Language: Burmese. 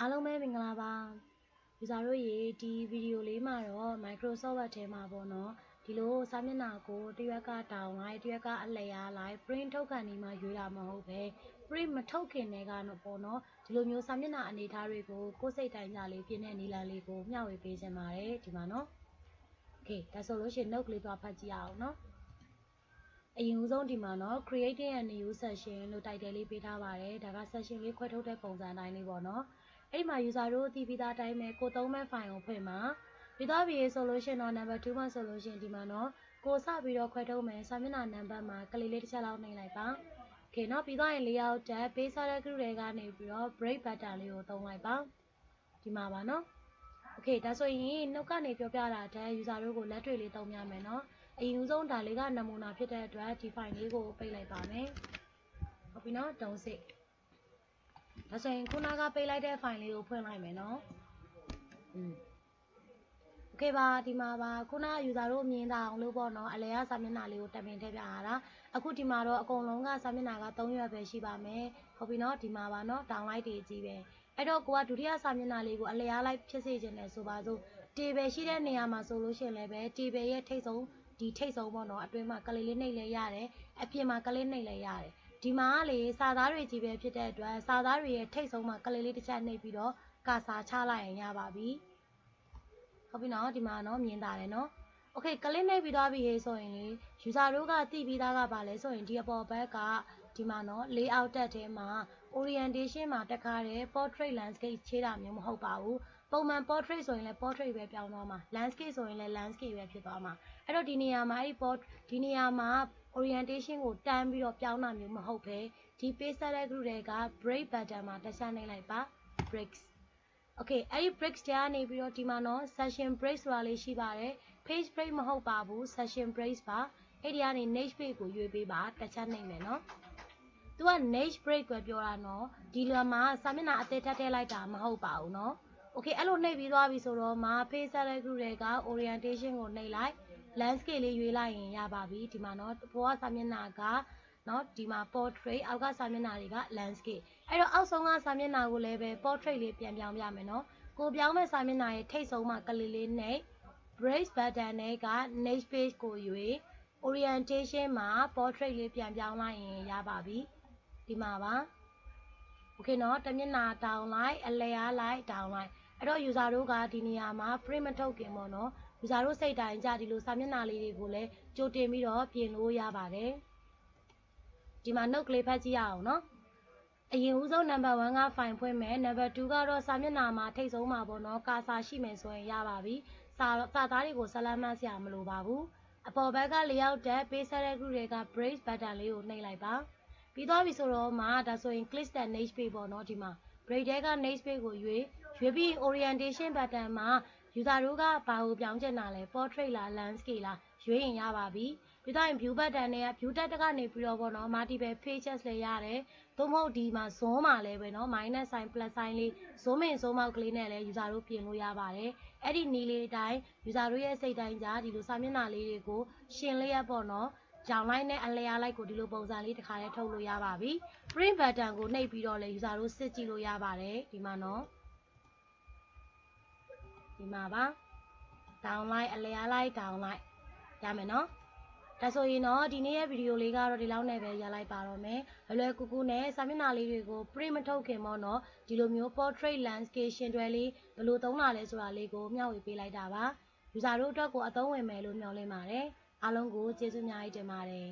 အားလုံးပဲမင်္ဂလာပါယူဇာတို့ရေဒီဗီဒီယိုလေးမှာတော့ Microsoft Word ထဲမှာပေါ့နော်ဒီလိုစာမျက်နှာကိုတရွက်ကတောင်းလိုက်တရွက်ကအလျားလိုက် print ထုတ်ခံဒီမှာရွေးတာမဟုတ်ပဲ print မထုတ်ခင်တည်းကတော့ပေါ့နော်ဒီလိုမျိုးစာမျက်နှာအနေအထားတွေကိုကိုယ်စိတ်တိုင်းကြလေးပြင်းတဲ့နီလန်လေးကိုမျှဝေပေးချင်ပါတယ်ဒီမှာနော် Okay ဒါဆိုလို့ရှိရင် note ကလေးသွားဖတ်ကြည့်အောင်နော်အရင်ဦးဆုံးဒီမှာနော် creating a new session လို့ title လေးပေးထားပါတယ်ဒါက session လေးခွဲထုတ်တဲ့ပုံစံတိုင်းလေးပေါ့နော်အဲ့ဒီမှာ user တို့သိပြီးသားအတိုင်းပဲကိုသုံးမဲ့ file ကိုဖွင့်မှာပြီးသွားပြီဆိုလို့ရှိရင်တော့ number 2မှာဆိုလို့ရှိရင်ဒီမှာနော်ကိုစပြီးတော့ခွဲထုတ်မယ်စာမျက်နှာ number မှာကလေးလေးတစ်ချက်လောက်နှိပ်လိုက်ပါ Okay เนาะပြီးသွားရင် layout tab page select group တွေကနေပြီးတော့ break button လေးကိုသုံးလိုက်ပါဒီမှာပါနော် Okay ဒါဆိုရင်နှုတ်ကနေပြောပြတာတဲ့ user တို့ကိုလက်တွေ့လေးသုံးပြမယ်เนาะအရင်ဦးဆုံးဒါလေးကနမူနာဖြစ်တဲ့အတွက်ဒီ file လေးကိုပိတ်လိုက်ပါမယ်ဟုတ်ပြီเนาะတုံးစစ်ဒါဆိုရင်ခုနကပိတ်လိုက်တဲ့ file လေးကိုဖွင့်လိုက်မယ်เนาะOkay ပါဒီမှာပါခုန user တို့မြင်တာအောင်လို့ပေါ့เนาะအလဲရစာမျက်နှာလေးကိုတက်ပင်ထည့်ပြရတာအခုဒီမှာတော့အကုန်လုံးကစာမျက်နှာက3ရွက်ပဲရှိပါမယ်ဟုတ်ပြီเนาะဒီမှာပါเนาะ download တွေကြီးပဲအဲ့တော့ကိုကဒုတိယစာမျက်နှာလေးကိုအလဲရလိုက်ဖြစ်စေခြင်းနဲ့ဆိုပါစို့ table ရှိတဲ့နေရာမှာဆိုလို့ရှိရင်လည်းပဲ table ရဲ့ထိပ်ဆုံးဒီထိပ်ဆုံးပေါ့เนาะအတွင်းမှာကလေးလေးနှိပ်လဲရတယ်အပြင်မှာကလေးနှိပ်လဲရတယ်ဒီမှာကလေစာသားတွေကြီးပဲဖြစ်တဲ့အတွက်စာသားတွေရဲ့ထိပ်ဆုံးမှာကလေးလေးတစ်ချက်နှိပ်ပြီးတော့ကာစာချလိုက်ရင်ရပါပြီဟုတ်ပြီနော်ဒီမှာနော်မြင်တာတယ်နော်โอเคကလစ်နှိပ်ပြီးသွားပြီဟေးဆိုရင်လေ user တို့ကသိပြီးသားကပါလဲဆိုရင်ဒီအပေါ်ဘက်ကဒီမှာနော် layout တက်ထဲမှာ orientation မှာတက်ခါတဲ့ portrait landscape ခြေတာမျိုးမဟုတ်ပါဘူးပုံမှန် portrait ဆိုရင်လည်း portrait ပဲပြောင်းသွားမှာ landscape ဆိုရင်လည်း landscape ပဲဖြစ်သွားမှာအဲ့တော့ဒီနေရာမှာအဲ့ဒီနေရာမှာ orientation ကိုတန်းပြီးတော့ပြောင်းတာမျိုးမဟုတ်ပဲဒီ page select group တွေက break button မှာတစ်ချက်နှိပ်လိုက်ပါ breaks Okay အဲ့ဒီ breaks တွေကနေပြီးတော့ဒီမှာနော် session break ဆိုတာလေးရှိပါတယ် page break မဟုတ်ပါဘူး session break ပါအဲ့ဒီကနေ next page ကိုရွေးပေးပါတစ်ချက်နှိပ်မယ်နော်သူက next break ပဲပြောတာနော်ဒီလမှာစာမျက်နှာအသေးထပ်ထည့်လိုက်တာမဟုတ်ပါဘူးနော် Okay အဲ့လိုနှိပ်ပြီးသွားပြီဆိုတော့မှာ page select group တွေက orientation ကိုနှိပ်လိုက် landscape လေးရွေးလိုက်ရင်ရပါပြီဒီမှာနော်ဘောကစာမျက်နှာကနော်ဒီမှာ portrait အောက်ကစာမျက်နှာတွေက landscape အဲ့တော့အောက်ဆုံးကစာမျက်နှာကိုလည်းပဲ portrait လေးပြန်ပြောင်းပြမယ်နော်ကိုပြောင်းမဲ့စာမျက်နှာရဲ့ထိပ်ဆုံးမှာကလေးလေးနှိပ် break button နဲ့က next page ကိုရွေး orientation မှာ portrait လေးပြန်ပြောင်းလိုက်ရင်ရပါပြီဒီမှာပါ Okay နော်တမျက်နှာတောင်းလိုက်အလဲအားလိုက်တောင်းလိုက်အဲ့တော့ user တို့ကဒီနေရာမှာ print မထုတ်ခင်ပေါ့နော် user တို့စိတ်တိုင်းကြဒီလိုစာမျက်နှာလေးတွေကိုလည်းကြိုတင်ပြီးတော့ပြင်လို့ရပါတယ်ဒီမှာ note ကလေးဖတ်ကြည့်ရအောင်နော်အရင်ဦးဆုံး number 1က file ဖွင့်မယ် number 2ကတော့စာမျက်နှာမှာထိပ်ဆုံးမှာပေါ့နော်ကာစာရှိမယ်ဆိုရင်ရပါပြီစာသားတွေကိုဆက်လက်မှတ်စရာမလိုပါဘူးအပေါ်ဘက်က layout tab page select group တွေက break button လေးကိုနှိပ်လိုက်ပါပြီးသွားပြီဆိုတော့မှဒါဆိုရင် click the next page ပေါ့နော်ဒီမှာ break တဲက next page ကိုရွေးပြီး orientation button မှာ user တို့ကဘာကိုပြောင်းချင်တာလဲ portrait လား landscape လားရွေးရင်ရပါပြီပြီးတော့ view button နဲ့ view tab ကနေပြီးတော့ပေါ့နော် multiple pages လည်းရတယ်သို့မဟုတ်ဒီမှာ zoom မှာလည်းပဲနော် minus sign plus sign လေး zoom in zoom out ကလေးနဲ့လည်း user တို့ပြင်လို့ရပါတယ်အဲ့ဒီနည်းလေးတိုင်း user တို့ရဲ့စိတ်တိုင်းကြားဒီလိုစာမျက်နှာလေးတွေကိုရှင်းလျက်ပေါ့နော်ကြောင်လိုက်နဲ့အလျားလိုက်ကိုဒီလိုပုံစံလေးတစ်ခါတည်းထုတ်လို့ရပါပြီ print button ကိုနှိပ်ပြီးတော့လည်း user တို့စစ်ကြည့်လို့ရပါတယ်ဒီမှာနော်ဒီမှာပါ down လိုက်အလျားလိုက် down လိုက်ရမယ်နော်ဒါဆိုရင်တော့ဒီနေ့ရဲ့ဗီဒီယိုလေးကတော့ဒီလောက်နဲ့ပဲရလိုက်ပါတော့မယ်လွယ်ကူကူနဲ့စာမျက်နှာလေးတွေကို print မထုတ်ခင်ပေါ့နော်ဒီလိုမျိုး portrait landscape ရှင်တွဲလေးဘယ်လိုသုံးတာလဲဆိုတာလေးကိုမျှဝေပေးလိုက်တာပါ user တို့အတွက်ကိုအသုံးဝင်မယ်လို့မျှော်လင့်ပါတယ်အားလုံးကိုကျေးဇူးအများကြီးတင်ပါတယ်